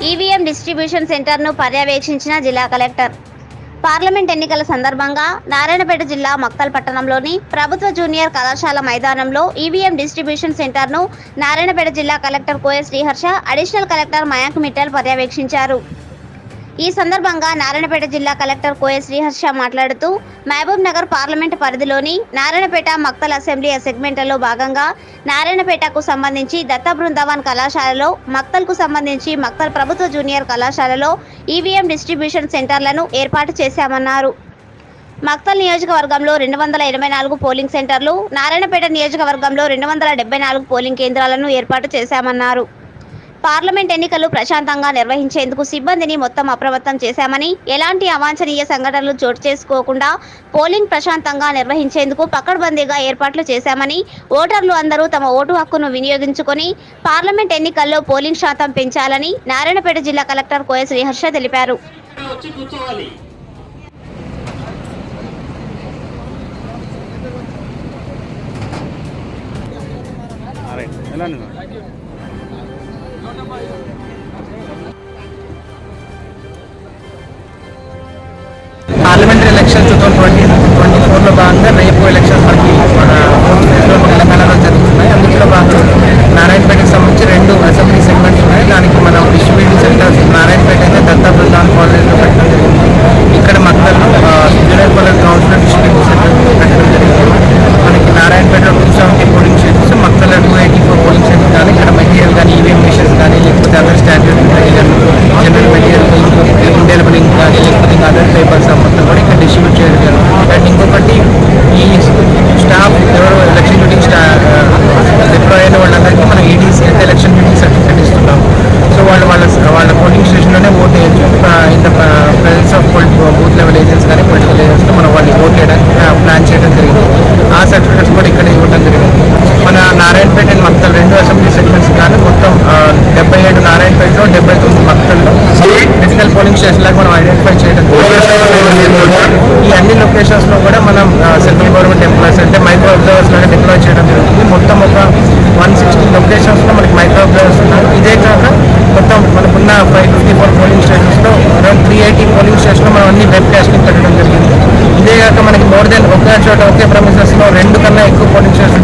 EVM distribution సెంటర్ను పర్యవేక్షించిన జిల్లా collector. Parliament ఎన్నికల సందర్భంగా నారాయణపేట జిల్లా మక్తల్ పట్టణంలోని ప్రభుత్వ జూనియర్ కళాశాల మైదానంలో ఈవీఎం డిస్ట్రిబ్యూషన్ సెంటర్ను నారాయణపేట జిల్లా కలెక్టర్ కోయ శ్రీహర్ష, అడిషనల్ కలెక్టర్ మయాంక్ మిట్టల్ పర్యవేక్షించారు. ఈ సందర్భంగా నారాయణపేట జిల్లా కలెక్టర్ కోయ శ్రీహర్ష మాట్లాడుతూ, మహబూబ్ నగర్ పార్లమెంటు పరిధిలోని నారాయణపేట మక్తల్ అసెంబ్లీ సెగ్మెంట్లో భాగంగా నారాయణపేటకు సంబంధించి దత్త బృందావన్ కళాశాలలో, మక్తల్కు సంబంధించి మక్తల్ ప్రభుత్వ జూనియర్ కళాశాలలో ఈవీఎం డిస్ట్రిబ్యూషన్ సెంటర్లను ఏర్పాటు చేశామన్నారు. మక్తల్ నియోజకవర్గంలో 284 పోలింగ్ సెంటర్లు, నారాయణపేట నియోజకవర్గంలో 274 పోలింగ్ కేంద్రాలను ఏర్పాటు చేశామన్నారు. పార్లమెంట్ ఎన్నికలు ప్రశాంతంగా నిర్వహించేందుకు సిబ్బందిని మొత్తం అప్రమత్తం చేశామని, ఎలాంటి అవాంఛనీయ సంఘటనలు చోటు చేసుకోకుండా పోలింగ్ ప్రశాంతంగా నిర్వహించేందుకు పకడ్బందీగా ఏర్పాట్లు చేశామని, ఓటర్లు అందరూ తమ ఓటు హక్కును వినియోగించుకొని పార్లమెంట్ ఎన్నికల్లో పోలింగ్ శాతం పెంచాలని నారాయణపేట జిల్లా కలెక్టర్ కోయ శ్రీహర్ష తెలిపారు. పార్లమెంటరీ ఎలక్షన్స్ 2024లో భాగంగా రేపు ఎలక్షన్స్ మనకి తెలంగాణలో జరుగుతున్నాయి. అందులో భాగంగా నారాయణపేటకి సంబంధించి 2 అసెంబ్లీ సెగ్మెంట్స్ ఉన్నాయి. దానికి మనం డిస్ట్రిబ్యూషన్ సెంటర్స్ నారాయణపేట అయితే దత్తా బృందావన్ కాలేజ్లో పెట్టడం జరిగింది. ఇక్కడ మక్తల్లో జూనియర్ కాలేజ్ గ్రౌండ్స్లో డిస్ట్రిబ్యూషన్ సెంటర్ పెట్టడం జరిగింది. మనకి నారాయణపేటలో 270 పోలింగ్ స్టేషన్స్, మక్తల్లో 284 పోలింగ్ స్టేషన్స్ కానీ ఇక్కడ మెటీరియల్ కానీ ఈవీఎం మిషన్స్ కానీ లేకపోతే other standard material, general material, indelible ink కానీ లేకపోతే అదర్ పేపర్స్ మొత్తం కూడా ఇక్కడ డిస్ట్రిబ్యూట్ చేయడం జరుగుతుంది. అండ్ ఇంకొకటి ఈ స్టాఫ్ ఎవరు ఎలక్షన్ డ్యూటీ డిప్లాయ్ అయిన వాళ్ళందరికీ మనం ఈడీసీ అంటే ఎలక్షన్ డ్యూటీ సర్టిఫికేట్ ఇస్తున్నాం. సో వాళ్ళ పోలింగ్ స్టేషన్లోనే ఓట్ వేయచ్చు. In the presence of booth level agents కానీ పొలిటికల్ ఏజెంట్స్తో మనం వాళ్ళు ఓట్ వేయడానికి ప్లాన్ చేయడం జరిగింది. ఆ సర్టిఫికేట్స్ కూడా ఇక్కడ ఇవ్వడం జరిగింది. మన Narayanpet and Makthal 2 assembly segments కానీ మొత్తం 77 నారాయణపేటలో, 79 మక్తల్లో డిజిటల్ పోలింగ్ స్టేషన్ లాగా మనం ఐడెంటిఫై చేయడం. ఈ అన్ని లొకేషన్స్లో కూడా మనం సెంట్రల్ గవర్నమెంట్ ఎంప్లాయీస్ అంటే మైక్రో అబ్జర్వర్స్ లాగా డిప్లాయ్ చేయడం జరుగుతుంది. మొత్తం ఒక 160 లొకేషన్స్లో మనకి మైక్రో అబ్జర్వర్స్ ఉన్నారు. ఇదే కాక మొత్తం మనకున్న 554 పోలింగ్ స్టేషన్స్లో అరౌండ్ 380 పోలింగ్ స్టేషన్లో మనం అన్ని వెబ్ కాస్టింగ్ పెట్టడం జరిగింది. ఇదే కాక మనకి మోర్ దెన్ ఒకే చోట ఒకే ప్రమిసెస్లో 2 కన్నా ఎక్కువ పోలింగ్ స్టేషన్స్